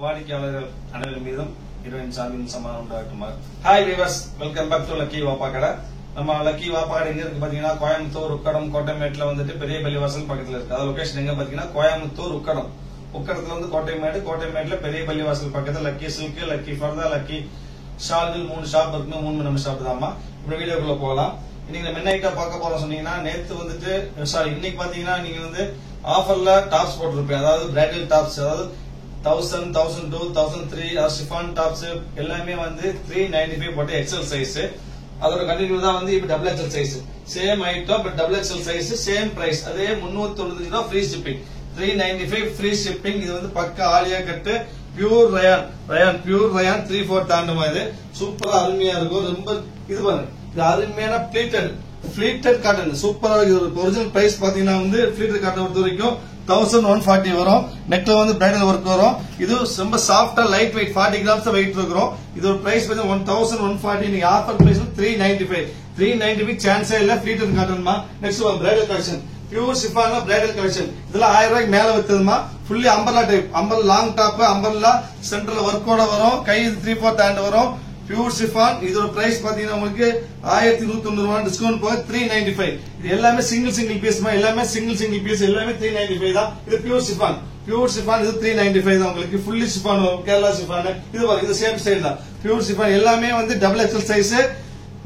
வாடிக்கையாளர்கள் அனைவரும் மீதும் இறைவன் சாமியின் சமாதானம் உண்டாகட்டுமா. Hi viewers, welcome back to lucky Vappa Kadai. நம்ம லக்கி வாப்பா கடை எங்க இருக்கு பாத்தீங்கன்னா கோயம்புத்தூர் உக்கடம் கோட்டைமேட்ல வந்துட்டு பெரிய பள்ளிவாசல் பக்கத்துல இருக்கு. அது லொகேஷன் எங்க பாத்தீங்கன்னா கோயம்புத்தூர் உக்கடம். உக்கடத்துல வந்து கோட்டைமேடு, கோட்டைமேட்ல பெரிய பள்ளிவாசல் பக்கத்துல lucky silk, lucky purdah, lucky ஷால்கள் 3 ஷாப் இருக்கு. 3 நம்ம ஷாப் தான்மா. இப்ப வீடியோக்குள்ள போகலாம். இன்னைக்கு நம்ம என்ன ஐட்டம் பார்க்க போறோம் சொன்னீங்கன்னா, நேத்து வந்துட்டு இன்னைக்கு பாத்தீங்கன்னா நீங்க வந்து ஆஃபர்ல டாப்ஸ் போட்டிருப்பேன். அதாவது பிரைடல் டாப்ஸ், அதாவது 1000, 1002, 1003 ஷிஃபான் டாப்ஸ் எல்லாமே வந்து 395 போட்டு எக்ஸல் சைஸ். அதோட கண்டினியூ தான் வந்து இப்ப double XL size. Same item but double XL size, same price. அதே 395 ரூபாய் ஃப்ரீ ஷிப்பிங், 395 ஃப்ரீ ஷிப்பிங். இது வந்து பக்கா ஆலியா கட்டு, பியூர் ரயான் பியூர் ரயான் 3/4 தாண்டுமா. இது சூப்பரா அருமையா இருக்கும். ரொம்ப இது பாருங்க, இது அருமையான பிளீட்டட் காட்டன் சூப்பரா இருக்கு. ஒரிஜினல் பிரைஸ் பாத்தீங்கன்னா வந்து பிளீட்டட் காட்டன் பொறுத்த வரைக்கும் 1140 வரும். நெக்ல வந்து பிரைடல் ஒர்க் வரும். இது ரொம்ப சாஃப்டா லைட் வெயிட் 40 கிராம்ஸ் வெயிட் இருக்கும். இது ஒரு பிரைஸ் 1140. நீங்க ஆஃபர் பிரைஸ் 395 சான்ஸே இல்ல. பிளீட்டட் காட்டன்மா. Next bridal collection, pure chiffon bridal collection. இதெல்லாம் 1000 ரூபாய்க்கு மேல வித்ததுமா. Fully umbrella type, umbrella long top, umbrella சென்டர்ல ஒர்க்கோட வரும். கை 3/4 ஹேண்ட் வரும். Pure chiffon. இதோட பிரைஸ் பாத்தீங்கன்னா உங்களுக்கு 1190 ரூபாய் டிஸ்கவுண்ட் போக 395. இது எல்லாமே சிங்கிள் பீஸ், எல்லாமே சிங்கிள் பீஸ், எல்லாமே 395 தான். இது பியூர் ஷிஃபான் இது 395 தான் உங்களுக்கு. Fully chiffon, Kerala chiffon. இது சேம் ஸ்டைல் தான். பியூர் ஷிஃபான் எல்லாமே வந்து double XL size,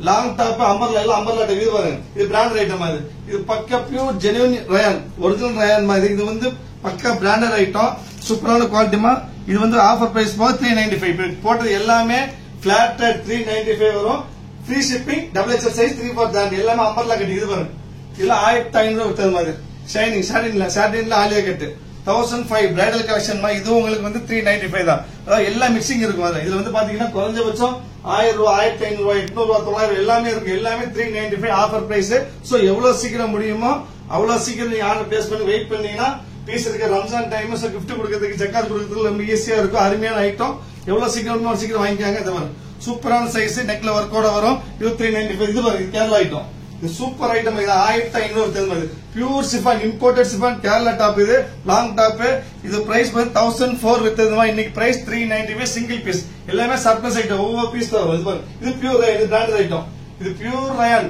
long top, umbrella எல்லாம் அம்பர்லா டைப். இது பாருங்க, இது பிராண்டட் ஐட்டம். இது பக்கா pure genuine rayon, original rayon மாதிரி. இது வந்து பக்கா பிராண்டட் ஐட்டம், சூப்பரான குவாலிட்டிமா. இது வந்து ஆஃபர் பிரைஸ் போக 395. போட்டது எல்லாமே பிளாட் 395 வரும். Free shipping, double XL size, 3/4 தாண்டி எல்லாமே அம்பர்லா கட்டு. இது பாருங்க, இதெல்லாம் 1500 வித்தது மாதிரி. ஷைனிங் சாட்டின்ல ஆலியா கட்டு 1005 பிரைடல் கலெக்ஷன். இது உங்களுக்கு வந்து 395 தான். அதாவது எல்லா மிக்சிங் இருக்கும். இதுல வந்து பாத்தீங்கன்னா குறைஞ்சபட்சம் 1000 ரூபாய், 1500 ரூபாய், 800 ரூபாய், 900 எல்லாமே இருக்கு. எல்லாமே 395 ஆஃபர் பிரைஸ். சோ எவ்வளவு சீக்கிரம் முடியுமோ அவ்வளவு சீக்கிரம் நீங்க ஆர்டர் பிளேஸ் பண்ணி வெயிட் பண்ணீங்கன்னா பீஸ் இருக்க ரம்ஜான் டைம் கிஃப்ட் கொடுக்கறதுக்கு, ஜக்காத் கொடுக்கறதுக்கு ரொம்ப ஈஸியா இருக்கும். அருமையான ஐட்டம். எவ்வளவு சீக்கிரம் சீக்கிரம் வாங்கிக்காங்க. இது பாருங்க, சூப்பரான சைஸ், நெக்ல ஒர்க்கோட வரும். இது 395. இது பாருங்க, கேரளா ஐட்டம். இது சூப்பர் ஐட்டம். இது 1500 pure chiffon, imported chiffon Kerala top. இது லாங் டாப். இது பிரைஸ் 1004 வித்ததுமா. இன்னைக்கு பிரைஸ் 395 சிங்கிள் பீஸ். எல்லாமே சர்ப்ளஸ் ஐட்டம், ஒவ்வொரு பீஸ் தான் வரும். இது பாருங்க, இது பியூர் ரயான், இது பிராண்டட் ஐட்டம். இது பியூர் ரயான்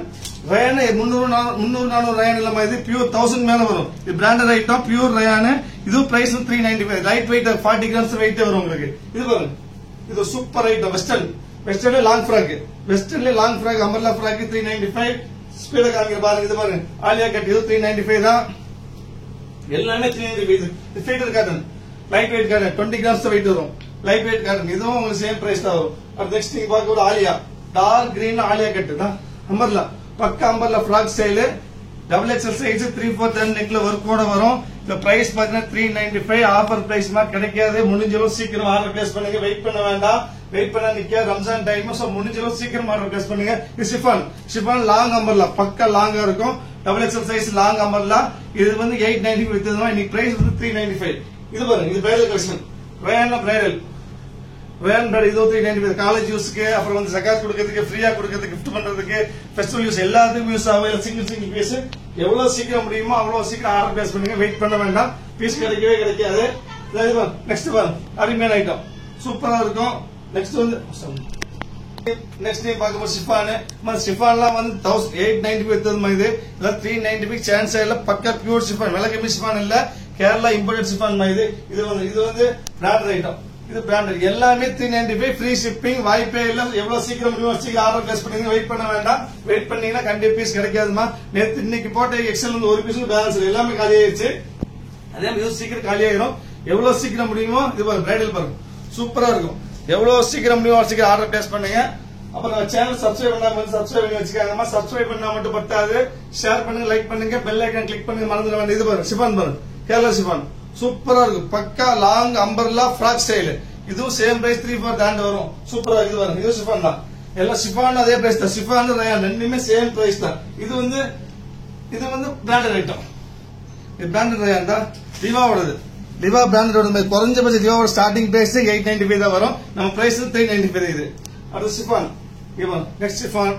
300-400 ரயான் இல்லாம இது பியூர் 1000 மேல வரும். இது பிராண்டட் ஐட்டம், பியூர் ரயான். இது price 395. Light weight 40 grams weight வரும் உங்களுக்கு. இது பாருங்க, இது சூப்பர் ஐட்டம். வெஸ்டர்ன்ல லாங் ஃபிராக், அம்பர்லா ஃபிராக் 395. ஸ்பீட காமிக்கிற பாருங்க. இது பாருங்க, ஆலியா கட். இது 395 தான். எல்லாமே 395. இது feather cotton, light weight cotton, 20 grams weight வரும். Light weight cotton. இதுவும் உங்களுக்கு சேம் பிரைஸ் தான் வரும். நெக்ஸ்ட் நீங்க பார்க்க ஒரு Alia, dark green Alia cut தான். அம்பர்லா, பக்கா umbrella frock style, double XL size, 3/4 நெக்ல ஒர்க்கோட வரும். இந்த பிரைஸ் பாத்தீங்கன்னா 395. ஆஃபர் பிரைஸ் மாதிரி கிடைக்காது. முடிஞ்சளவு சீக்கிரம் ஆர்டர் பிளேஸ் பண்ணுங்க. வெயிட் பண்ண வேண்டாம். வெயிட் பண்ண நிக்க ரம்ஜான் டைம். முடிஞ்சளவு சீக்கிரம் ஆர்டர் பிளேஸ் பண்ணுங்க. இது ஷிஃபான் லாங் அம்பர்லா, பக்கா லாங்கா இருக்கும். Double XL size long umbrella. இது வந்து 890 வித்ததுமா. இன்னைக்கு பிரைஸ் வந்து 395. இது பாருங்க, இது பிரைடல் கலெக்ஷன். Rayon bridal. இது 395. காலேஜ் யூஸ்க்கு, அப்புறம் வந்து ஜகாத் கொடுக்கறதுக்கு, ஃப்ரீயா கொடுக்கறதுக்கு, கிஃப்ட் பண்றதுக்கு, ஃபெஸ்டிவல் யூஸ் எல்லாத்துக்கும் யூஸ் ஆகும். Single piece. எவ்வளவு சீக்கிரம் முடியுமோ அவ்வளவு சீக்கிரம் ஆர்டர் பிளேஸ் பண்ணுங்க. வெயிட் பண்ண வேண்டாம். பீஸ் கிடைக்காது. நெக்ஸ்ட் பாருங்க, அருமையான ஐட்டம், சூப்பரா இருக்கும். நெக்ஸ்ட் வந்து நெக்ஸ்ட் நீங்க பார்க்கும்போது ஷிஃபான்லாம் வந்து 895 வித்தது. இது 395 சான்ஸ் இல்ல. பக்கா பியூர் ஷிஃபான், விலகமி ஷிஃபான் இல்ல, கேரளா இம்போர்ட்டட் ஷிஃபான். இது வந்து பிராண்டட் ஐட்டம். இது பிராண்டட். எல்லாமே 395 ஃப்ரீ ஷிப்பிங். வாய்ப்பே இல்ல. எவ்வளவு சீக்கிரம் முடியும் சீக்கிரம் ஆர்டர் பிளேஸ் பண்ணுங்க. வெயிட் பண்ண வேண்டாம். வெயிட் பண்ணீங்கன்னா கண்டிப்பா பீஸ் கிடைக்காதுமா. நேத்து இன்னைக்கு போட்ட எக்ஸல் வந்து ஒரு பீஸ் பேலன்ஸ் எல்லாமே காலி ஆயிடுச்சு. அதே மாதிரி சீக்கிரம் காலி ஆயிரும். எவ்வளவு சீக்கிரம் முடியுமோ இது பிரைடல் பாருங்க, சூப்பரா இருக்கும். எவ்வளவு சீக்கிரம் முடியுமோ சீக்கிரம் ஆர்டர் பிளேஸ் பண்ணுங்க. அப்புறம் சேனல் சப்ஸ்கிரைப் பண்ணாம சப்ஸ்கிரைப் பண்ணி வச்சுக்காங்கம்மா. சப்ஸ்கிரைப் பண்ணா மட்டும் பத்தாது, ஷேர் பண்ணுங்க, லைக் பண்ணுங்க, பெல் ஐகான் கிளிக் பண்ணுங்க, மறந்துட வேண்டாம். இது பாருங்க, ஷிஃபான் பாருங்க, கேரளா ஷிஃபான் சூப்பரா இருக்கும். பக்கா லாங் அம்பர்லா ஃபிராக் ஸ்டைல். இதுவும் சேம் பிரைஸ் 3/4 தாண்டி வரும். சூப்பரா இது பாருங்க, இது ஷிஃபான் தான். எல்லாம் ஷிஃபான் அதே பிரைஸ் தான். ஷிஃபான் ரயான் ரெண்டுமே சேம் பிரைஸ் தான். இது வந்து பிராண்டட் ஐட்டம். இது பிராண்டட் ரயான் தான். லிவா பிராண்டட். குறைஞ்சபட்ச லிவாவோட ஸ்டார்டிங் பிரைஸ் 895 தான் வரும். நம்ம பிரைஸ் 395. இது அடுத்து ஷிஃபான். நெக்ஸ்ட் ஷிஃபான்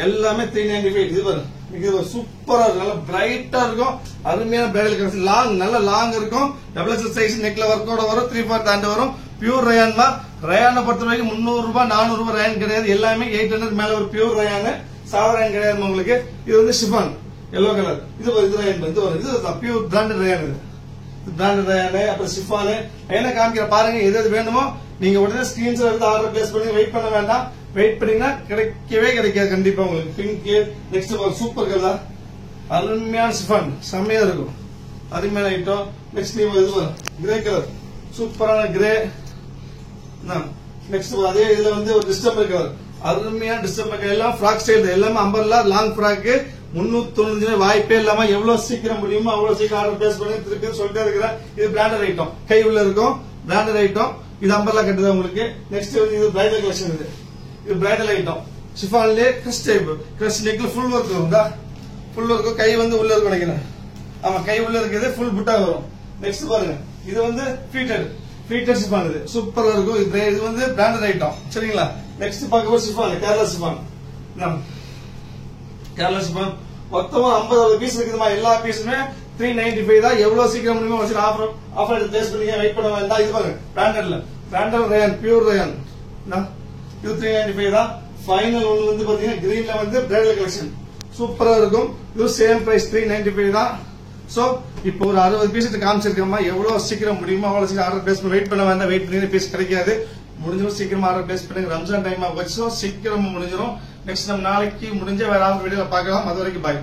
எல்லாமே 395. இது பாருங்க, இது சூப்பரா இருக்கும். நல்லா பிரைட்டா இருக்கும். அருமையான பிரைடல் கலெக்ஷன். நல்ல லாங் இருக்கும். டபுள் எக்ஸல் சைஸ், நெக்ல ஒர்க்கோட வரும். 3/4 தாண்டி வரும். பியூர் ரயான் தான். ரயானை பொறுத்த வரைக்கும் 300 ரூபாய் 400 ரூபாய் ரயான் கிடையாது, எல்லாமே 800 மேல ஒரு பியூர் ரயான். சாதா ரயான் கிடையாது உங்களுக்கு. இது வந்து ஷிஃபான் எல்லோ கலர். இது ரயான், இது பியூர் பிராண்டட் ரயான். இது பிராண்டட் ரயான். அப்புறம் ஷிஃபான் என்ன காமிக்கிற பாருங்க. எது வேணுமோ நீங்க உடனே ஸ்கிரீன்ஷாட் எடுத்து ஆர்டர் பிளேஸ் பண்ணி வெயிட் பண்ண வேண்டாம். வெயிட் பண்ணீங்கன்னா கிடைக்கவே கிடைக்காது கண்டிப்பா உங்களுக்கு. பிங்க் நெக்ஸ்ட் சூப்பர் கலர், அருமையான ஷிஃபான், செம்மையா இருக்கும், அருமையான ஐட்டம். நெக்ஸ்ட் இது கிரே கலர், சூப்பரான கிரே. நெக்ஸ்ட் அதே இதுல வந்து ஒரு டிஸ்டம்பர் கலர், அருமையான டிஸ்டம்பர் கலர். எல்லாம் ஃப்ராக் ஸ்டைல், எல்லாமே அம்பர்லா லாங் ஃப்ராக். 395 வாய்ப்பே இல்லாம எவ்வளவு சீக்கிரம் முடியுமோ அவ்வளவு சீக்கிரம் ஆர்டர் பிளேஸ் பண்ணி திருப்பி சொல்லிட்டே இருக்கிறேன். இது பிராண்டட் ஐட்டம், கை உள்ள இருக்கும், பிராண்டட் ஐட்டம். இது அம்பர்லா கட்டுது உங்களுக்கு. நெக்ஸ்ட் வந்து இது பிரைடல் கலெக்ஷன். இது பிரைடல் ஐட்டம், ஷிஃபான்லயே கிறிஸ் டைப். கிறிஸ் நெக்ல ஃபுல் ஒர்க் வரும், ஃபுல் ஒர்க். கை வந்து உள்ள இருக்கு நினைக்கிறேன். ஆமா, கை உள்ள இருக்குது, ஃபுல் புட்டா வரும். நெக்ஸ்ட் பாருங்க, இது வந்து ஃபீட்டட் ஷிஃபான். இது சூப்பரா இருக்கும். இது வந்து பிராண்டட் ஐட்டம் சரிங்களா. நெக்ஸ்ட் பார்க்க ஒரு chiffon, Kerala chiffon. Kerala chiffon மொத்தமா 50 பீஸ் இருக்குதுமா. எல்லா பீஸுமே 395 தான். எவ்வளவு சீக்கிரம் முடியுமோ ஆஃபர் பிளேஸ் பண்ணீங்க, வெயிட் பண்ண வேண்டாம். இது பாருங்க, பிராண்டட் ரயான், பியூர் ரயான். இது 395 தான். ஃபைனல் ஒன்று வந்து பாத்தீங்கன்னா கிரீன்ல வந்து பிரைடல் கலெக்ஷன் சூப்பரா இருக்கும். இது சேம் பிரைஸ் 395 தான். சோ இப்போ ஒரு 60 பீஸ் காமிச்சிருக்கோமா. எவ்வளவு சீக்கிரம் முடியுமோ அவ்வளவு சீக்கிரம் ஆர்டர் பிளேஸ் பண்ணி வெயிட் பண்ண வேண்டாம். வெயிட் பண்ணி பீஸ் கிடைக்காது. முடிஞ்சிடும், சீக்கிரமா ஆர்டர் பிளேஸ் பண்ணுங்க. ரம்ஜான் டைம் வச்சோம், சீக்கிரமா முடிஞ்சிடும். நெக்ஸ்ட் நம்ம நாளைக்கு முடிஞ்ச வேற வீடியோல பார்க்கலாம். அது வரைக்கும் பாய்.